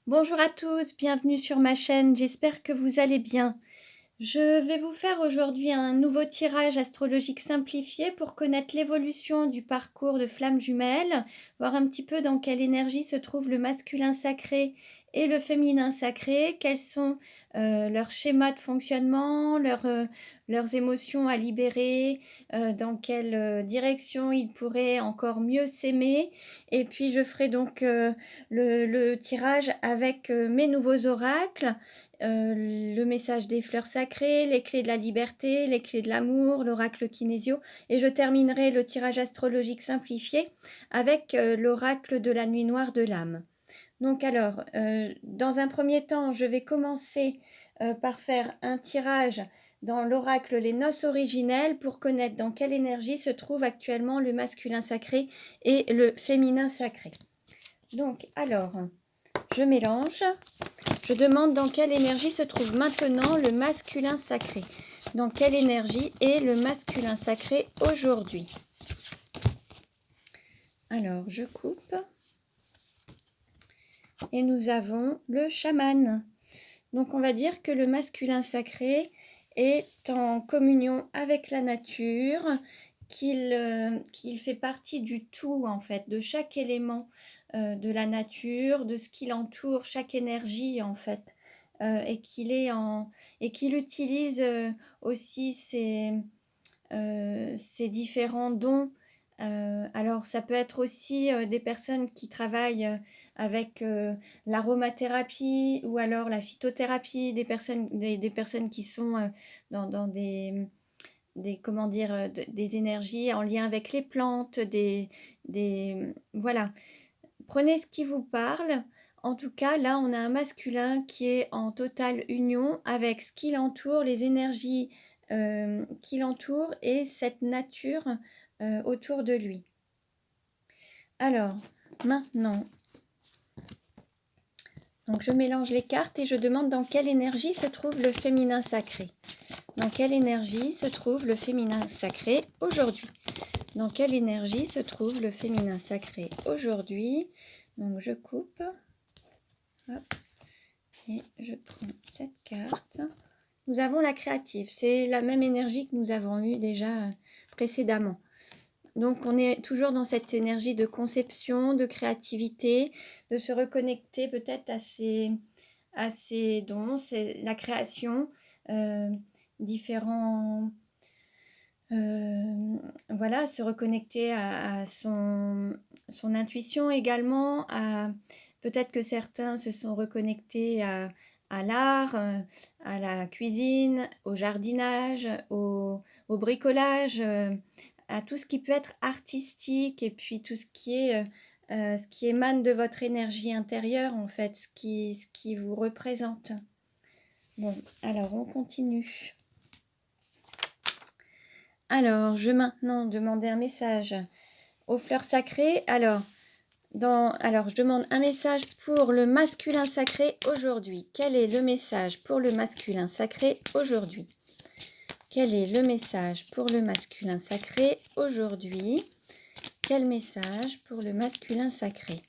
Bonjour à tous, bienvenue sur ma chaîne, j'espère que vous allez bien. Je vais vous faire aujourd'hui un nouveau tirage astrologique simplifié pour connaître l'évolution du parcours de flammes jumelles, voir un petit peu dans quelle énergie se trouve le masculin sacré et le féminin sacré, quels sont leurs schémas de fonctionnement, leurs émotions à libérer, dans quelle direction ils pourraient encore mieux s'aimer. Et puis je ferai donc le tirage avec mes nouveaux oracles. Le message des fleurs sacrées, les clés de la liberté, les clés de l'amour, l'oracle kinésio, et je terminerai le tirage astrologique simplifié avec l'oracle de la nuit noire de l'âme. Donc alors, dans un premier temps, je vais commencer par faire un tirage dans l'oracle Les Noces originelles pour connaître dans quelle énergie se trouve actuellement le masculin sacré et le féminin sacré. Donc alors, je mélange. Je demande dans quelle énergie se trouve maintenant le masculin sacré. Dans quelle énergie est le masculin sacré aujourd'hui? Alors, je coupe. Et nous avons le chaman. Donc, on va dire que le masculin sacré est en communion avec la nature, qu'il fait partie du tout, en fait, de chaque élément de la nature, de ce qui l'entoure, chaque énergie, en fait. Et qu'il utilise aussi ces différents dons. Alors, ça peut être aussi des personnes qui travaillent avec l'aromathérapie ou alors la phytothérapie, des personnes qui sont dans comment dire, des énergies en lien avec les plantes, voilà. Prenez ce qui vous parle. En tout cas, là, on a un masculin qui est en totale union avec ce qui l'entoure, les énergies qui l'entourent et cette nature autour de lui. Alors, maintenant, donc je mélange les cartes et je demande dans quelle énergie se trouve le féminin sacré. Dans quelle énergie se trouve le féminin sacré aujourd'hui? Dans quelle énergie se trouve le féminin sacré aujourd'hui? Donc je coupe. Hop. Et je prends cette carte. Nous avons la créative. C'est la même énergie que nous avons eue déjà précédemment. Donc, on est toujours dans cette énergie de conception, de créativité, de se reconnecter peut-être à ses dons, c'est la création, différents... voilà, se reconnecter à son intuition également, peut-être que certains se sont reconnectés à l'art, à la cuisine, au jardinage, au bricolage, à tout ce qui peut être artistique et puis tout ce qui émane de votre énergie intérieure, en fait, ce qui vous représente. Bon, alors on continue. Alors, je vais maintenant demander un message aux fleurs sacrées. Alors, je demande un message pour le masculin sacré aujourd'hui. Quel est le message pour le masculin sacré aujourd'hui? Quel est le message pour le masculin sacré aujourd'hui? Quel message pour le masculin sacré?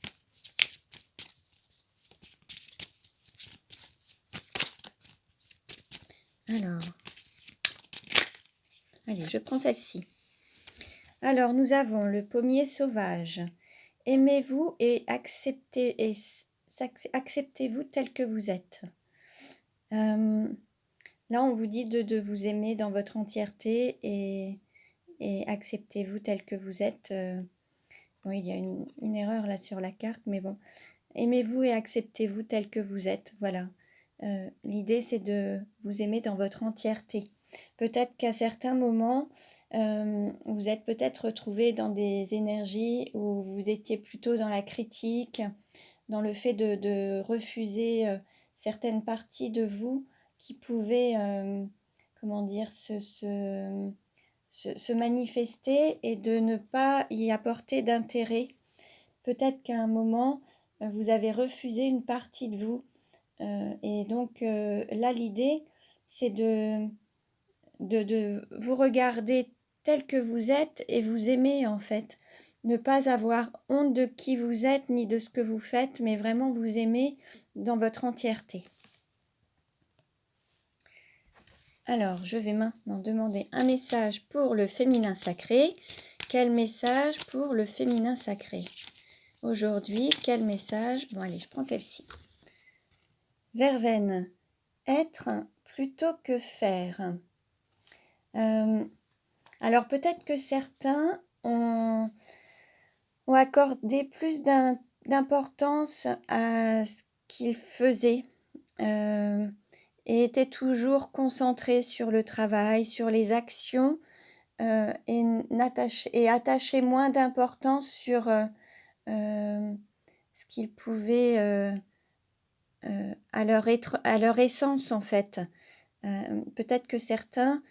Alors, allez, je prends celle-ci. Alors, nous avons le pommier sauvage. Aimez-vous et acceptez-vous tel que vous êtes. Là, on vous dit de vous aimer dans votre entièreté et acceptez-vous tel que vous êtes. Bon, il y a une erreur là sur la carte, mais bon. Aimez-vous et acceptez-vous tel que vous êtes. Voilà. L'idée, c'est de vous aimer dans votre entièreté. Peut-être qu'à certains moments, vous êtes peut-être retrouvé dans des énergies où vous étiez plutôt dans la critique, dans le fait de refuser certaines parties de vous qui pouvaient, comment dire, se manifester et de ne pas y apporter d'intérêt. Peut-être qu'à un moment, vous avez refusé une partie de vous. Et donc là, l'idée, c'est de vous regarder tel que vous êtes et vous aimer, en fait. ne pas avoir honte de qui vous êtes ni de ce que vous faites, mais vraiment vous aimer dans votre entièreté. Alors, je vais maintenant demander un message pour le féminin sacré. Quel message pour le féminin sacré? Aujourd'hui, quel message? Bon, allez, je prends celle-ci. Verveine, être plutôt que faire. Alors, peut-être que certains ont accordé plus d'importance à ce qu'ils faisaient et étaient toujours concentrés sur le travail, sur les actions et attachaient moins d'importance sur ce qu'ils pouvaient à leur essence en fait. Peut-être que certains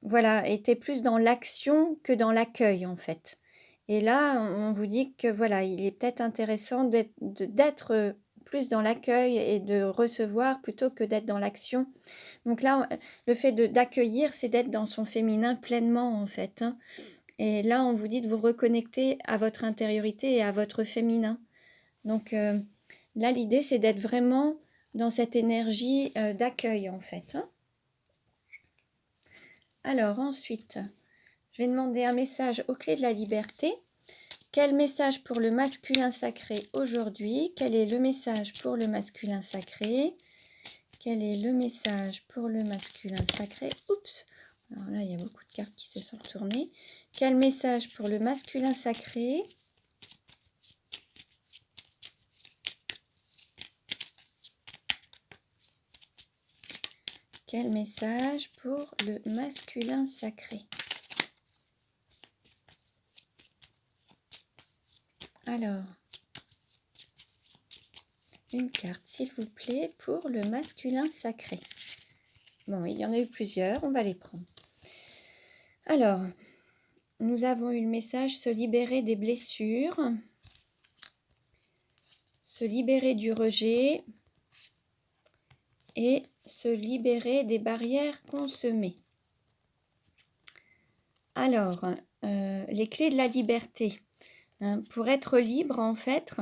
voilà, étaient plus dans l'action que dans l'accueil en fait. Et là, on vous dit que voilà, il est peut-être intéressant d'être plus dans l'accueil et de recevoir plutôt que d'être dans l'action. Donc là, le fait d'accueillir, c'est d'être dans son féminin pleinement en fait, hein. Et là, on vous dit de vous reconnecter à votre intériorité et à votre féminin. Donc là, l'idée, c'est d'être vraiment dans cette énergie d'accueil en fait, hein. Alors ensuite, je vais demander un message aux clés de la liberté. Quel message pour le masculin sacré aujourd'hui? Quel est le message pour le masculin sacré? Quel est le message pour le masculin sacré? Oups! Alors là, il y a beaucoup de cartes qui se sont retournées. Quel message pour le masculin sacré? Quel message pour le masculin sacré? Alors, une carte, s'il vous plaît, pour le masculin sacré. Bon, il y en a eu plusieurs, on va les prendre. Alors, nous avons eu le message se libérer des blessures, se libérer du rejet et se libérer des barrières qu'on se met. Alors, les clés de la liberté. Pour être libre, en fait,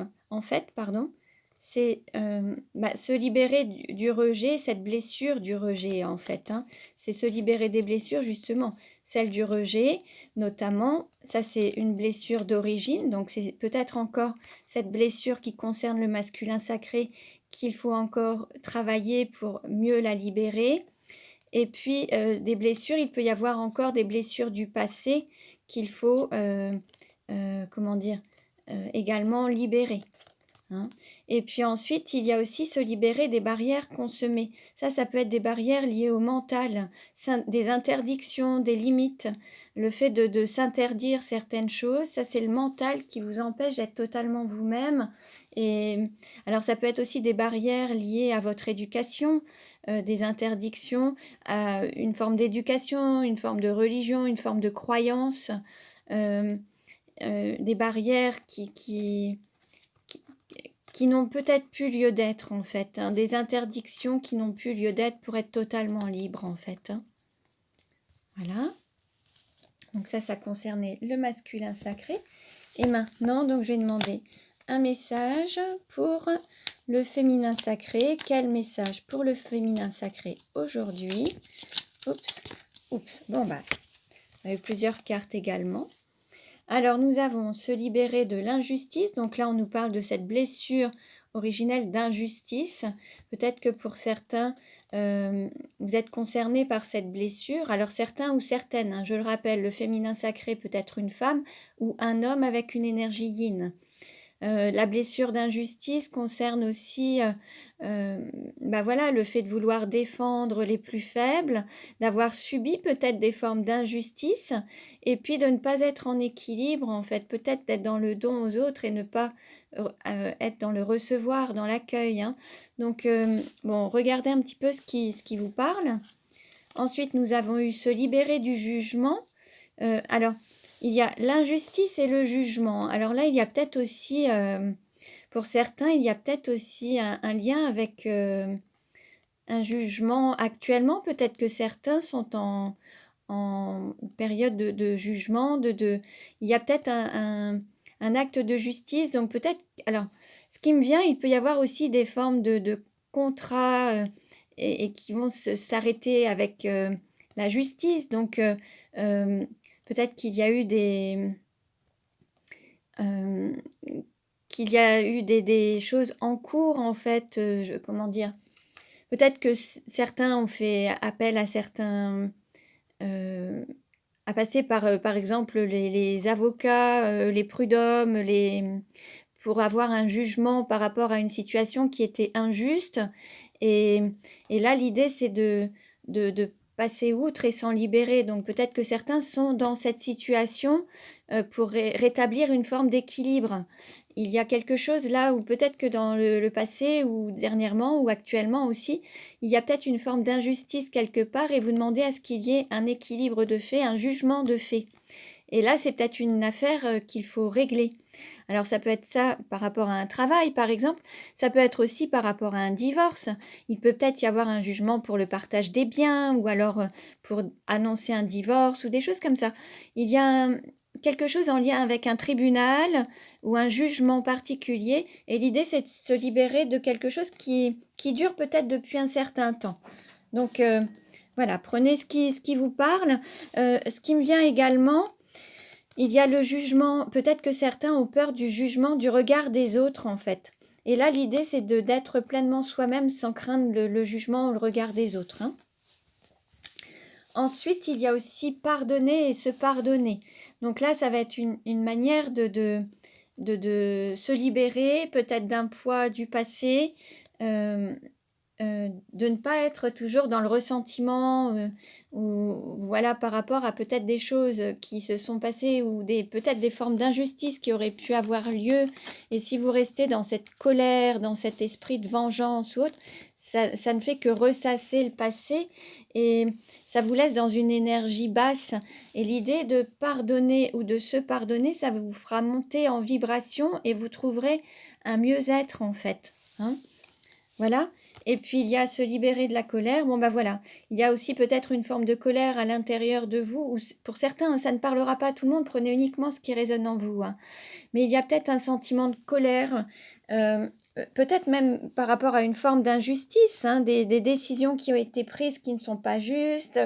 c'est se libérer du rejet, cette blessure du rejet, en fait, hein. C'est se libérer des blessures, justement. Celle du rejet, notamment, ça c'est une blessure d'origine, donc c'est peut-être encore cette blessure qui concerne le masculin sacré qu'il faut encore travailler pour mieux la libérer. Et puis, des blessures, il peut y avoir encore des blessures du passé qu'il faut, comment dire? Également libérer, hein. Et puis ensuite, il y a aussi se libérer des barrières qu'on se met. Ça peut être des barrières liées au mental, des interdictions, des limites. Le fait de s'interdire certaines choses, ça c'est le mental qui vous empêche d'être totalement vous-même. Et alors ça peut être aussi des barrières liées à votre éducation, des interdictions à une forme d'éducation, une forme de religion, une forme de croyance, des barrières qui n'ont peut-être plus lieu d'être en fait, hein, des interdictions qui n'ont plus lieu d'être pour être totalement libre en fait, hein. Voilà. Donc ça concernait le masculin sacré. Et maintenant, donc je vais demander un message pour le féminin sacré. Quel message pour le féminin sacré aujourd'hui? Oups. Bon bah, on a eu plusieurs cartes également. Alors, nous avons se libérer de l'injustice. Donc là, on nous parle de cette blessure originelle d'injustice. Peut-être que pour certains, vous êtes concernés par cette blessure. Alors, certains ou certaines, hein, je le rappelle, le féminin sacré peut être une femme ou un homme avec une énergie yin. La blessure d'injustice concerne aussi voilà, le fait de vouloir défendre les plus faibles, d'avoir subi peut-être des formes d'injustice et puis de ne pas être en équilibre en fait, peut-être d'être dans le don aux autres et ne pas être dans le recevoir, dans l'accueil, hein. Donc bon, regardez un petit peu ce qui vous parle. Ensuite, nous avons eu se libérer du jugement. Alors, il y a l'injustice et le jugement. Alors là, il y a peut-être aussi, pour certains, il y a peut-être aussi un lien avec un jugement actuellement. Peut-être que certains sont en en période de jugement, il y a peut-être un acte de justice, donc peut-être alors ce qui me vient, il peut y avoir aussi des formes de contrats, et qui vont s'arrêter avec, la justice, donc peut-être hem, qu'il y a eu des choses en cours en fait, comment dire? Peut-être que certains ont fait appel à certains, heu, à passer par exemple les avocats, les prud'hommes, pour avoir un jugement par rapport à une situation qui était injuste et là l'idée c'est de passer outre et s'en libérer. Donc peut-être que certains sont dans cette situation, pour rétablir une forme d'équilibre. Il y a quelque chose là où peut-être que dans le passé ou dernièrement ou actuellement aussi, il y a peut-être une forme d'injustice quelque part et vous demandez à ce qu'il y ait un équilibre de fait, un jugement de fait. Et là, c'est peut-être une affaire, qu'il faut régler. Alors ça peut être ça par rapport à un travail, par exemple. Ça peut être aussi par rapport à un divorce. Il peut peut-être y avoir un jugement pour le partage des biens ou alors, pour annoncer un divorce ou des choses comme ça. Il y a, quelque chose en lien avec un tribunal ou un jugement particulier et l'idée, c'est de se libérer de quelque chose qui dure peut-être depuis un certain temps. Donc, voilà, prenez ce qui vous parle. Ce qui me vient également, il y a le jugement, peut-être que certains ont peur du jugement, du regard des autres en fait. Et là, l'idée, c'est d'être pleinement soi-même sans craindre le jugement ou le regard des autres, hein. Ensuite, il y a aussi pardonner et se pardonner. Donc là, ça va être une manière de se libérer peut-être d'un poids du passé, euh, de ne pas être toujours dans le ressentiment, ou voilà, par rapport à peut-être des choses qui se sont passées ou peut-être des formes d'injustice qui auraient pu avoir lieu. Et si vous restez dans cette colère, dans cet esprit de vengeance ou autre, ça ne fait que ressasser le passé et ça vous laisse dans une énergie basse. Et l'idée de pardonner ou de se pardonner, ça vous fera monter en vibration et vous trouverez un mieux-être en fait, hein. Voilà. Et puis il y a se libérer de la colère. Bon, bah voilà. Il y a aussi peut-être une forme de colère à l'intérieur de vous, ou pour certains, ça ne parlera pas à tout le monde. Prenez uniquement ce qui résonne en vous, hein. Mais il y a peut-être un sentiment de colère, peut-être même par rapport à une forme d'injustice, hein, des décisions qui ont été prises qui ne sont pas justes,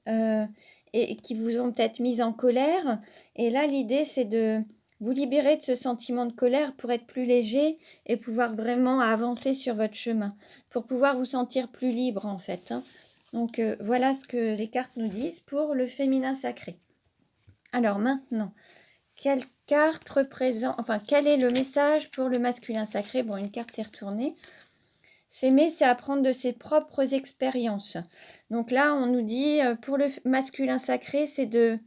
euh, et qui vous ont peut-être mis en colère. Et là, l'idée, c'est de vous libérer de ce sentiment de colère pour être plus léger et pouvoir vraiment avancer sur votre chemin, pour pouvoir vous sentir plus libre en fait, hein. Donc voilà ce que les cartes nous disent pour le féminin sacré. Alors maintenant, quelle carte représente, enfin quel est le message pour le masculin sacré? Bon, une carte s'est retournée. S'aimer, c'est apprendre de ses propres expériences. Donc là, on nous dit, pour le masculin sacré, c'est de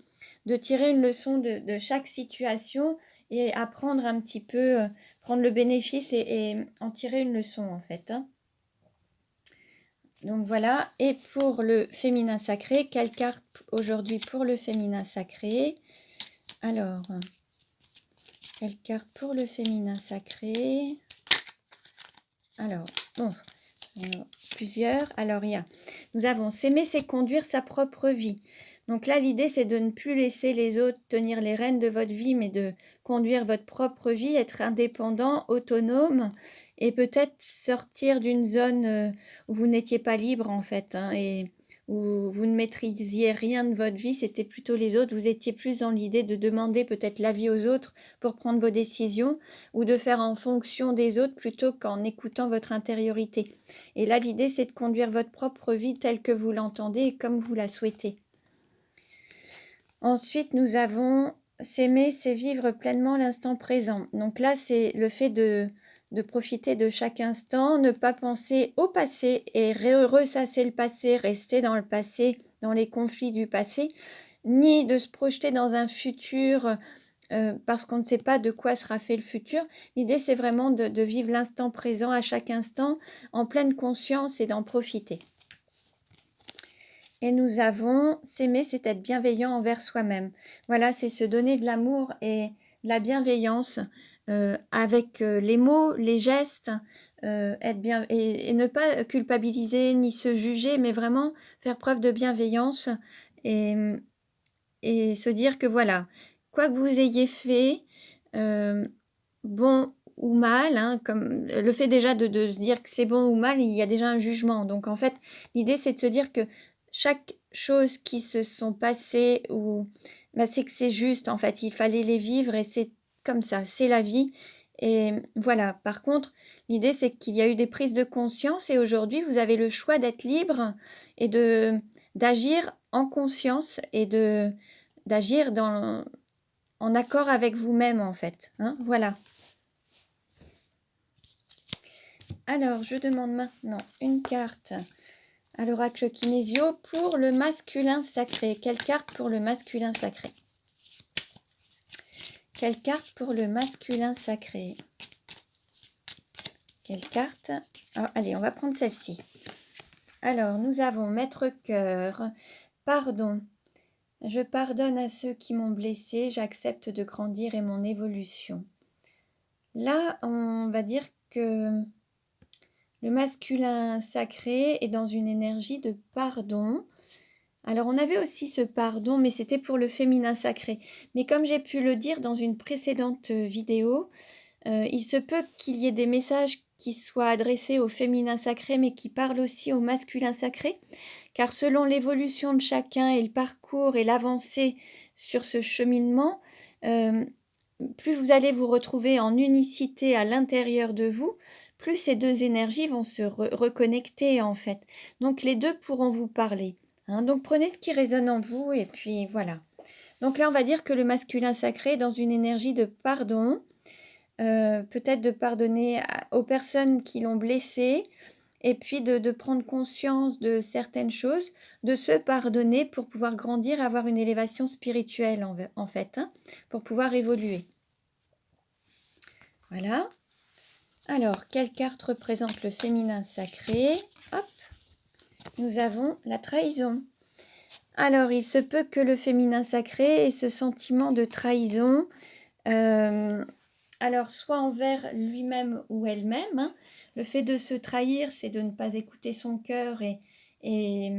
tirer une leçon de chaque situation et apprendre un petit peu, prendre le bénéfice et en tirer une leçon en fait, hein. Donc voilà, et pour le féminin sacré, quelle carte aujourd'hui pour le féminin sacré? Alors, quelle carte pour le féminin sacré? Alors, bon, plusieurs. Alors, nous avons s'aimer, c'est conduire sa propre vie. Donc là, l'idée, c'est de ne plus laisser les autres tenir les rênes de votre vie, mais de conduire votre propre vie, être indépendant, autonome, et peut-être sortir d'une zone où vous n'étiez pas libre, en fait, hein, et où vous ne maîtrisiez rien de votre vie, c'était plutôt les autres. Vous étiez plus dans l'idée de demander peut-être l'avis aux autres pour prendre vos décisions, ou de faire en fonction des autres plutôt qu'en écoutant votre intériorité. Et là, l'idée, c'est de conduire votre propre vie telle que vous l'entendez et comme vous la souhaitez. Ensuite, nous avons s'aimer, c'est vivre pleinement l'instant présent. Donc là, c'est le fait de profiter de chaque instant, ne pas penser au passé et ressasser le passé, rester dans le passé, dans les conflits du passé, ni de se projeter dans un futur parce qu'on ne sait pas de quoi sera fait le futur. L'idée, c'est vraiment de vivre l'instant présent à chaque instant en pleine conscience et d'en profiter. Et nous avons s'aimer, c'est être bienveillant envers soi-même. Voilà, c'est se donner de l'amour et de la bienveillance avec les mots, les gestes, être bien et ne pas culpabiliser ni se juger, mais vraiment faire preuve de bienveillance et et se dire que voilà, quoi que vous ayez fait, hem, bon ou mal, hein, comme le fait déjà de se dire que c'est bon ou mal, il y a déjà un jugement. Donc en fait, l'idée c'est de se dire que chaque chose qui se sont passées ou bah, c'est que c'est juste en fait, il fallait les vivre et c'est comme ça, c'est la vie et voilà. Par contre, l'idée c'est qu'il y a eu des prises de conscience et aujourd'hui vous avez le choix d'être libre et de d'agir en conscience et de d'agir dans en accord avec vous-même en fait, hein, voilà. Alors, je demande maintenant une carte à l'oracle Kinésio pour le masculin sacré. Quelle carte pour le masculin sacré? Quelle carte pour le masculin sacré? Quelle carte? Ah, allez, on va prendre celle-ci. Alors, nous avons Maître Cœur. Pardon. Je pardonne à ceux qui m'ont blessé. J'accepte de grandir et mon évolution. Là, on va dire que le masculin sacré est dans une énergie de pardon. Alors on avait aussi ce pardon, mais c'était pour le féminin sacré. Mais comme j'ai pu le dire dans une précédente vidéo, il se peut qu'il y ait des messages qui soient adressés au féminin sacré, mais qui parlent aussi au masculin sacré, car selon l'évolution de chacun et le parcours et l'avancée sur ce cheminement, plus vous allez vous retrouver en unicité à l'intérieur de vous, plus ces deux énergies vont se reconnecter en fait. Donc les deux pourront vous parler, hein. Donc prenez ce qui résonne en vous et puis voilà. Donc là, on va dire que le masculin sacré est dans une énergie de pardon, peut-être de pardonner aux personnes qui l'ont blessé et puis de prendre conscience de certaines choses, de se pardonner pour pouvoir grandir, avoir une élévation spirituelle en fait, hein, pour pouvoir évoluer. Voilà. Alors, quelle carte représente le féminin sacré? Hop, nous avons la trahison. Alors, il se peut que le féminin sacré ait ce sentiment de trahison, alors soit envers lui-même ou elle-même, hein. Le fait de se trahir, c'est de ne pas écouter son cœur et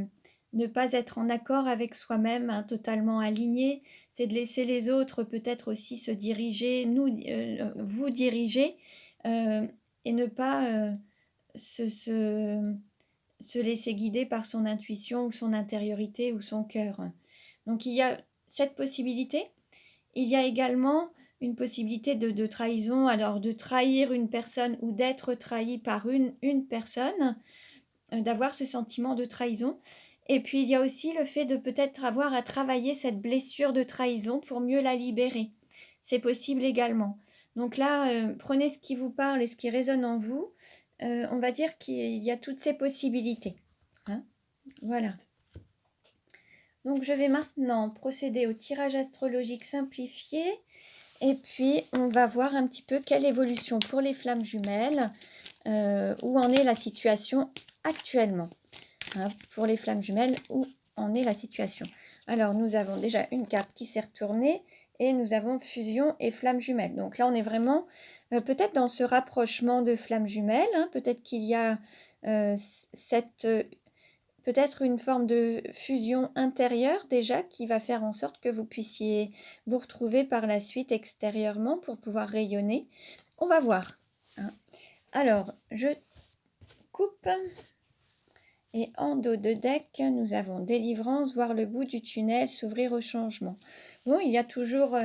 ne pas être en accord avec soi-même, hein, totalement aligné. C'est de laisser les autres peut-être aussi se diriger, vous diriger, et ne pas se, se, se laisser guider par son intuition ou son intériorité ou son cœur. Donc il y a cette possibilité. Il y a également une possibilité de trahison, alors de trahir une personne ou d'être trahi par une personne, d'avoir ce sentiment de trahison. Et puis il y a aussi le fait de peut-être avoir à travailler cette blessure de trahison pour mieux la libérer. C'est possible également. Donc là, prenez ce qui vous parle et ce qui résonne en vous. On va dire qu'il y a toutes ces possibilités, hein. Voilà. Donc je vais maintenant procéder au tirage astrologique simplifié et puis on va voir un petit peu quelle évolution pour les flammes jumelles, où en est la situation actuellement, hein, pour les flammes jumelles, où en est la situation. Alors nous avons déjà une carte qui s'est retournée et nous avons fusion et flammes jumelles. Donc là on est vraiment peut-être dans ce rapprochement de flammes jumelles, hein, peut-être qu'il y a cette peut-être une forme de fusion intérieure déjà qui va faire en sorte que vous puissiez vous retrouver par la suite extérieurement pour pouvoir rayonner. On va voir, hein. Alors, je coupe et en dos de deck, nous avons délivrance, voir le bout du tunnel, s'ouvrir au changement. Bon, il y a toujours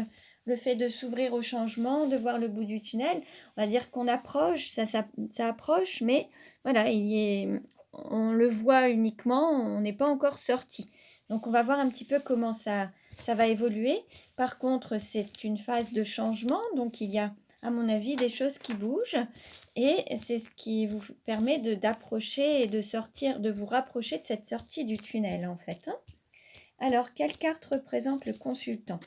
le fait de s'ouvrir au changement, de voir le bout du tunnel. On va dire qu'on approche, ça approche, mais voilà, on le voit uniquement, on n'est pas encore sorti. Donc on va voir un petit peu comment ça va évoluer. Par contre, c'est une phase de changement, donc il y a, à mon avis, des choses qui bougent. Et c'est ce qui vous permet d'approcher et de sortir, de vous rapprocher de cette sortie du tunnel, en fait, hein. Alors, quelle carte représente le consultant?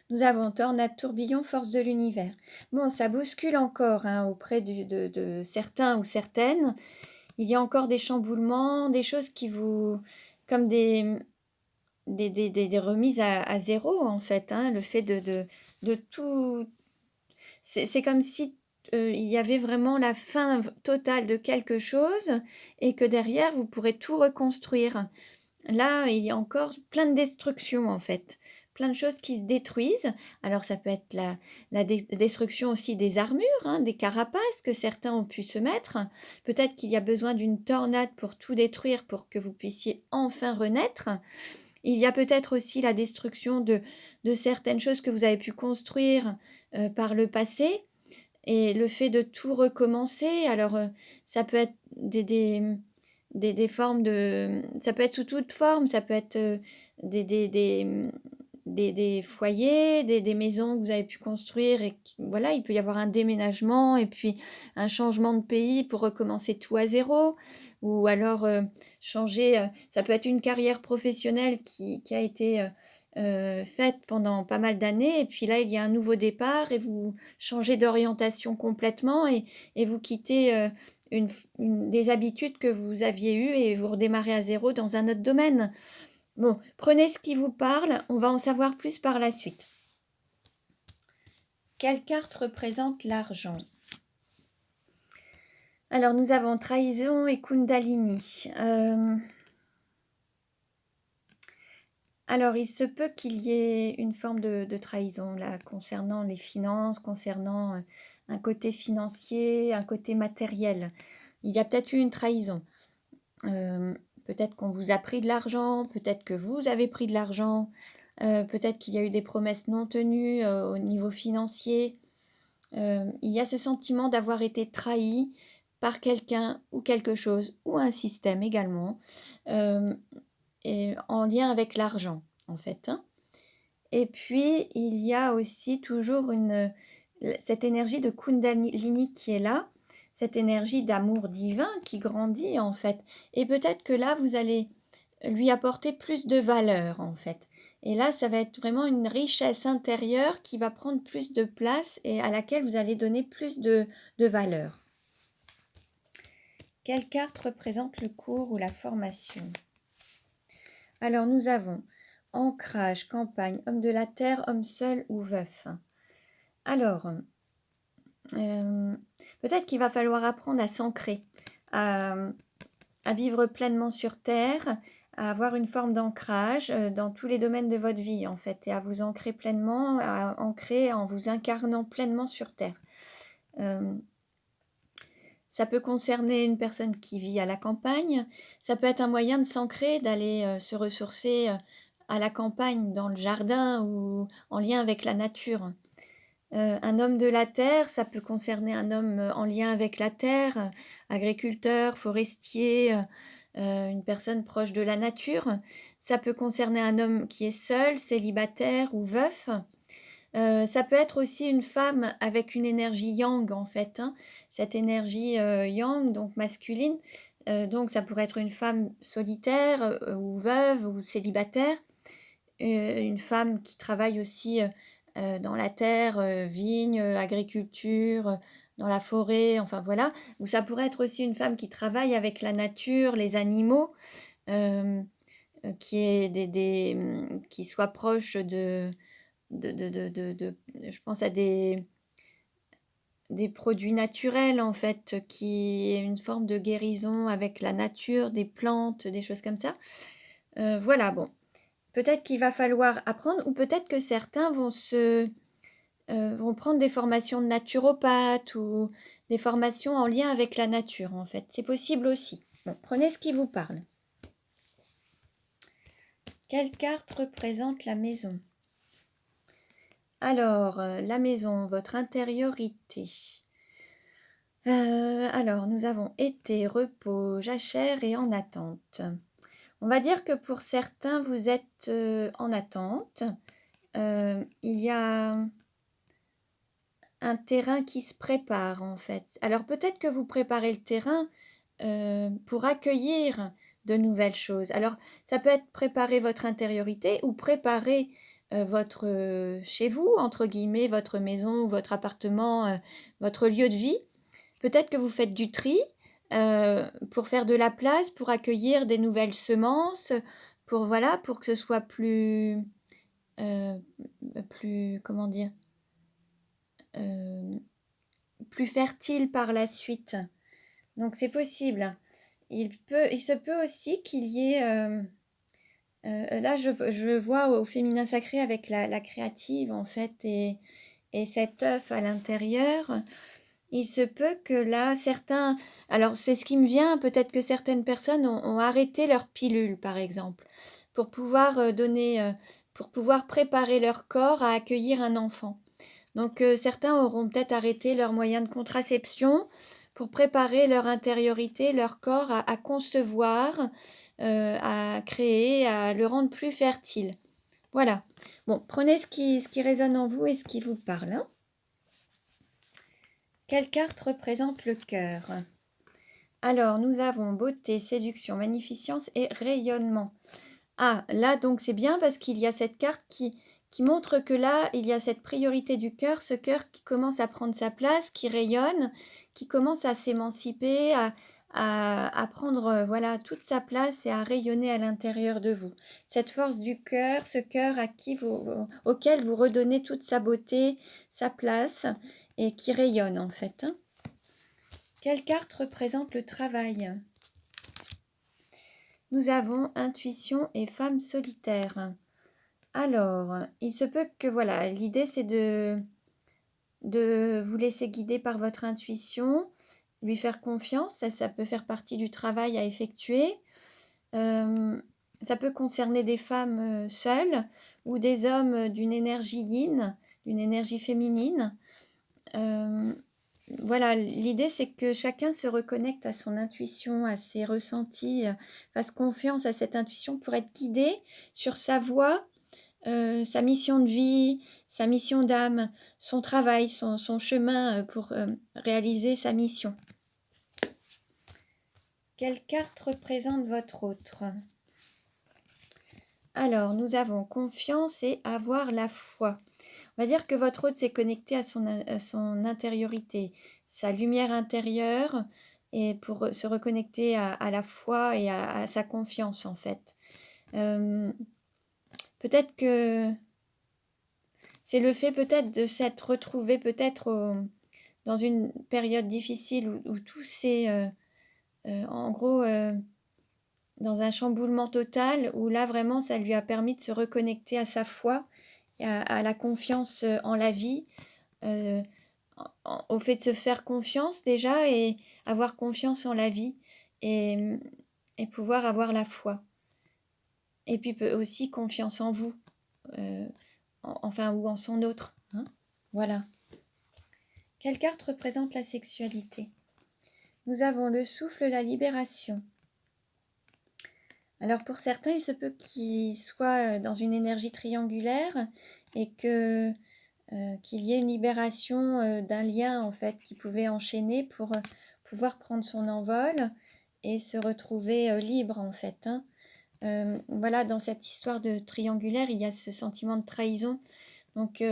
Nous avons Tornade, Tourbillon, Force de l'univers. Bon, ça bouscule encore, hein, auprès de certains ou certaines. Il y a encore des chamboulements, des choses qui vous... comme des remises à zéro, en fait, hein, le fait de tout... C'est comme si il y avait vraiment la fin totale de quelque chose et que derrière, vous pourrez tout reconstruire. là, il y a encore plein de destruction, en fait. Plein de choses qui se détruisent. Alors ça peut être la destruction aussi des armures, hein, des carapaces que certains ont pu se mettre. Peut-être qu'il y a besoin d'une tornade pour tout détruire, pour que vous puissiez enfin renaître. Il y a peut-être aussi la destruction de certaines choses que vous avez pu construire, par le passé et le fait de tout recommencer. Alors, ça peut être des formes de ça peut être sous toute forme, ça peut être, des foyers, des maisons que vous avez pu construire et qui voilà, il peut y avoir un déménagement et puis un changement de pays pour recommencer tout à zéro ou alors, changer, ça peut être une carrière professionnelle qui a été, faite pendant pas mal d'années et puis là, il y a un nouveau départ et vous changez d'orientation complètement et vous quittez, une des habitudes que vous aviez eues et vous redémarrez à zéro dans un autre domaine. Bon, prenez ce qui vous parle, on va en savoir plus par la suite. Quelle carte représente l'argent? Alors, nous avons trahison et Kundalini. Alors, il se peut qu'il y ait une forme de trahison là, concernant les finances, concernant un côté financier, un côté matériel. Il y a peut-être eu une trahison. Euh, Peut-être qu'on vous a pris de l'argent, peut-être que vous avez pris de l'argent, peut-être qu'il y a eu des promesses non tenues au niveau financier. Il y a ce sentiment d'avoir été trahi par quelqu'un ou quelque chose, ou un système également, euh, et en lien avec l'argent, en fait, hein. Et puis, il y a aussi toujours cette énergie de Kundalini qui est là, cette énergie d'amour divin qui grandit, en fait. Et peut-être que là, vous allez lui apporter plus de valeur, en fait. Et là, ça va être vraiment une richesse intérieure qui va prendre plus de place et à laquelle vous allez donner plus de valeur. Quelle carte représente le cours ou la formation? Alors, nous avons ancrage, campagne, homme de la terre, homme seul ou veuf. Alors, peut-être qu'il va falloir apprendre à s'ancrer, à, à vivre pleinement sur terre, à avoir une forme d'ancrage dans tous les domaines de votre vie, en fait, et à vous ancrer pleinement, à ancrer en vous incarnant pleinement sur terre. Ça peut concerner une personne qui vit à la campagne, ça peut être un moyen de s'ancrer, d'aller se ressourcer à la campagne, dans le jardin ou en lien avec la nature. Un homme de la terre, ça peut concerner un homme, en lien avec la terre, agriculteur, forestier, une personne proche de la nature. Ça peut concerner un homme qui est seul, célibataire ou veuf. Ça peut être aussi une femme avec une énergie yang, en fait, hein. Cette énergie, yang, donc masculine, donc ça pourrait être une femme solitaire, ou veuve ou célibataire. Une femme qui travaille aussi, dans la terre, vigne, agriculture, dans la forêt, enfin voilà. Ou ça pourrait être aussi une femme qui travaille avec la nature, les animaux, hem, qui est qui soit proche de je pense à des produits naturels, en fait, qui est une forme de guérison avec la nature, des plantes, des choses comme ça. Voilà, bon. Peut-être qu'il va falloir apprendre ou peut-être que certains vont prendre des formations de naturopathe ou des formations en lien avec la nature, en fait. C'est possible aussi. Bon, prenez ce qui vous parle. Quelle carte représente la maison? Alors, la maison, votre intériorité. Alors, nous avons été, repos, jachère et en attente. On va dire que pour certains, vous êtes en attente. Il y a un terrain qui se prépare, en fait. Alors peut-être que vous préparez le terrain pour accueillir de nouvelles choses. Alors ça peut être préparer votre intériorité ou préparer votre chez vous, entre guillemets, votre maison ou votre appartement, votre lieu de vie. Peut-être que vous faites du tri pour faire de la place, pour accueillir des nouvelles semences, pour voilà, pour que ce soit euh, plus, comment dire, euh, plus fertile par la suite. Donc c'est possible. Il se peut aussi qu'il y ait Là, je vois au féminin sacré avec la créative, en fait, et cet œuf à l'intérieur. Il se peut que là, certains alors c'est ce qui me vient, peut-être que certaines personnes ont arrêté leur pilule, par exemple, pour pouvoir, pour pouvoir préparer leur corps à accueillir un enfant. Donc certains auront peut-être arrêté leurs moyens de contraception pour préparer leur intériorité, leur corps à concevoir, à créer, à le rendre plus fertile. Voilà. Bon, prenez ce qui résonne en vous et ce qui vous parle, hein. Quelle carte représente le cœur? Alors, nous avons beauté, séduction, magnificence et rayonnement. Ah, là, donc c'est bien parce qu'il y a cette carte qui montre que là, il y a cette priorité du cœur, ce cœur qui commence à prendre sa place, qui rayonne, qui commence à s'émanciper, à prendre voilà, toute sa place et à rayonner à l'intérieur de vous. Cette force du cœur, ce cœur auquel vous redonnez toute sa beauté, sa place et qui rayonne en fait, hein. Quelle carte représente le travail? Nous avons intuition et femme solitaire. Alors, il se peut que voilà, l'idée c'est de vous laisser guider par votre intuition, lui faire confiance, ça peut faire partie du travail à effectuer. Ça peut concerner des femmes, seules ou des hommes, d'une énergie yin, d'une énergie féminine. Hem, voilà, l'idée c'est que chacun se reconnecte à son intuition, à ses ressentis, fasse confiance à cette intuition pour être guidé sur sa voie, sa mission de vie, sa mission d'âme, son travail, son chemin, pour, réaliser sa mission. Quelle carte représente votre autre? Alors, nous avons confiance et avoir la foi. On va dire que votre hôte s'est connecté à son intériorité, sa lumière intérieure et pour, se reconnecter à la foi et à sa confiance, en fait. Hem, peut-être que c'est le fait peut-être de s'être retrouvé peut-être dans une période difficile où tout s'est, en gros, dans un chamboulement total, où là, vraiment, ça lui a permis de se reconnecter à sa foi et à la confiance, en la vie, heu, au fait de se faire confiance déjà et avoir confiance en la vie et et pouvoir avoir la foi et puis peut aussi confiance en vous, heu, enfin ou en son autre, hein. Voilà. Quelle carte représente la sexualité? Nous avons le souffle, la libération. Alors pour certains, il se peut qu'ils soient, dans une énergie triangulaire et que, qu'il y ait une libération, d'un lien en fait qui pouvait enchaîner pour, pouvoir prendre son envol et se retrouver, libre en fait, hein. Voilà, dans cette histoire de triangulaire, il y a ce sentiment de trahison. Donc,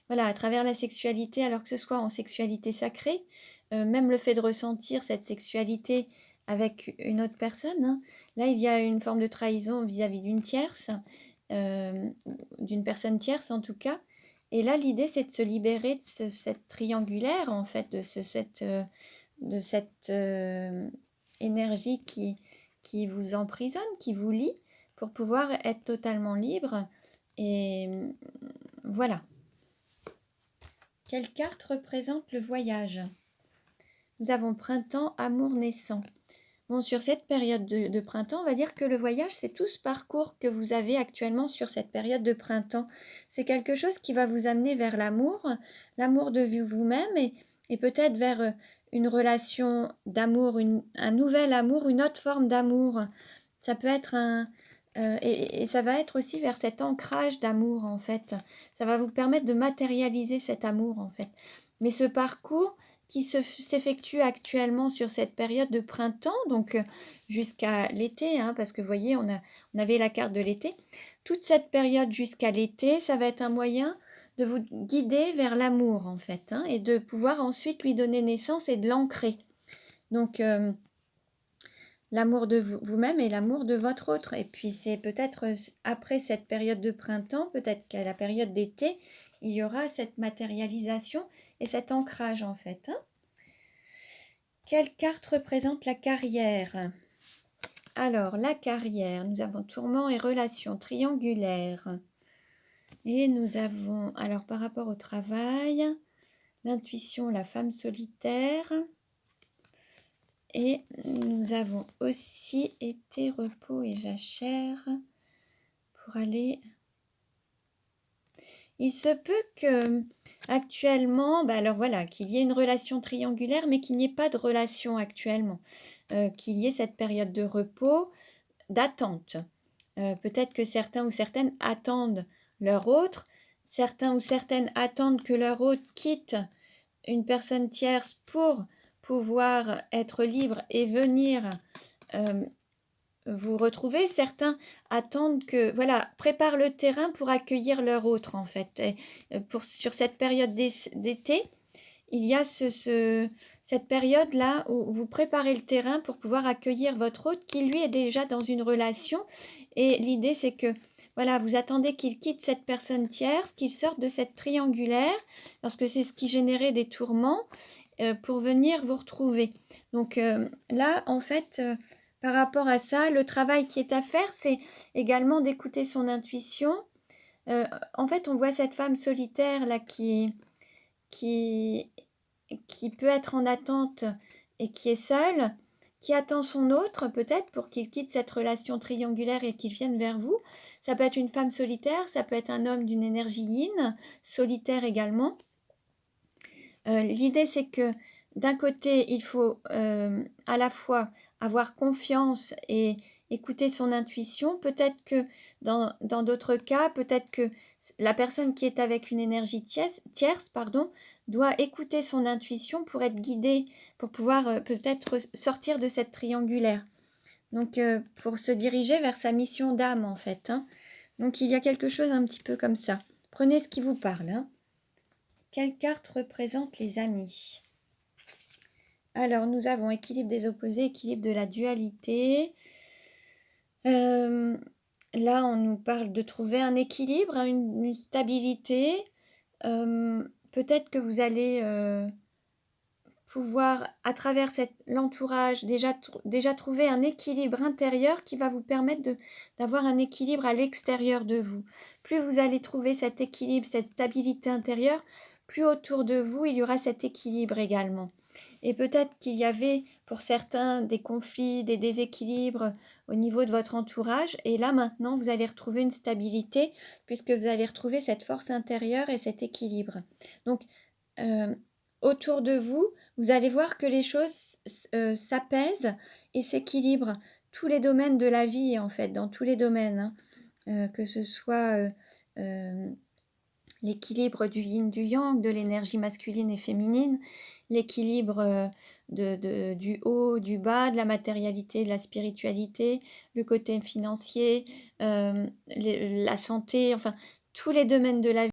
voilà, à travers la sexualité, alors que ce soit en sexualité sacrée, même le fait de ressentir cette sexualité avec une autre personne, hein, là, il y a une forme de trahison vis-à-vis d'une tierce, ou d'une personne tierce en tout cas. Et là, l'idée, c'est de se libérer de cette triangulaire, en fait, de cette énergie qui vous emprisonne, qui vous lie, pour pouvoir être totalement libre. Et voilà. Quelle carte représente le voyage? Nous avons printemps, amour naissant. Bon, sur cette période de printemps, on va dire que le voyage, c'est tout ce parcours que vous avez actuellement sur cette période de printemps. C'est quelque chose qui va vous amener vers l'amour de vous-même et peut-être vers une relation d'amour, un nouvel amour, une autre forme d'amour. Ça peut être et ça va être aussi vers cet ancrage d'amour, en fait. Ça va vous permettre de matérialiser cet amour, en fait. Mais ce parcours qui s'effectue actuellement sur cette période de printemps, donc jusqu'à l'été, hein, parce que vous voyez, on avait la carte de l'été. Toute cette période jusqu'à l'été, ça va être un moyen de vous guider vers l'amour, en fait, hein, et de pouvoir ensuite lui donner naissance et de l'ancrer. Donc, l'amour de vous-même et l'amour de votre autre. Et puis c'est peut-être après cette période de printemps, peut-être qu'à la période d'été, il y aura cette matérialisation et cet ancrage en fait, hein. Quelle carte représente la carrière? Alors, la carrière, nous avons tourment et relations triangulaires. Et nous avons, alors par rapport au travail, l'intuition, la femme solitaire. Et nous avons aussi été repos et jachère pour aller... Il se peut que actuellement, alors voilà, qu'il y ait une relation triangulaire, mais qu'il n'y ait pas de relation actuellement. Qu'il y ait cette période de repos, d'attente. Peut-être que certains ou certaines attendent leur autre, certains ou certaines attendent que leur autre quitte une personne tierce pour pouvoir être libre et venir vous retrouver. Certains attendent que, voilà, préparent le terrain pour accueillir leur autre en fait. Et sur cette période d'été, il y a cette période-là où vous préparez le terrain pour pouvoir accueillir votre hôte qui, lui, est déjà dans une relation. Et l'idée, c'est que, voilà, vous attendez qu'il quitte cette personne tierce, qu'il sorte de cette triangulaire, parce que c'est ce qui générait des tourments, pour venir vous retrouver. Donc là, en fait, par rapport à ça, le travail qui est à faire, c'est également d'écouter son intuition. En fait, on voit cette femme solitaire là qui peut être en attente et qui est seule, qui attend son autre peut-être pour qu'il quitte cette relation triangulaire et qu'il vienne vers vous. Ça peut être une femme solitaire, ça peut être un homme d'une énergie yin, solitaire également. L'idée, c'est que d'un côté, il faut à la fois avoir confiance et écouter son intuition. Peut-être que dans d'autres cas, peut-être que la personne qui est avec une énergie tierce, pardon, doit écouter son intuition pour être guidée, pour pouvoir peut-être sortir de cette triangulaire. Donc, pour se diriger vers sa mission d'âme, en fait. Hein. Donc, il y a quelque chose un petit peu comme ça. Prenez ce qui vous parle. Hein. Quelle carte représente les amis? Alors, nous avons équilibre des opposés, équilibre de la dualité. Là, on nous parle de trouver un équilibre, hein, une stabilité. Peut-être que vous allez pouvoir, à travers l'entourage, déjà trouver un équilibre intérieur qui va vous permettre d'avoir un équilibre à l'extérieur de vous. Plus vous allez trouver cet équilibre, cette stabilité intérieure, plus autour de vous, il y aura cet équilibre également. Et peut-être qu'il y avait pour certains des conflits, des déséquilibres au niveau de votre entourage. Et là, maintenant, vous allez retrouver une stabilité puisque vous allez retrouver cette force intérieure et cet équilibre. Donc, autour de vous, vous allez voir que les choses s'apaisent et s'équilibrent. Tous les domaines de la vie, en fait, dans tous les domaines, hein, que ce soit l'équilibre du yin, du yang, de l'énergie masculine et féminine, l'équilibre du haut, du bas, de la matérialité, de la spiritualité, le côté financier, la santé, enfin, tous les domaines de la vie.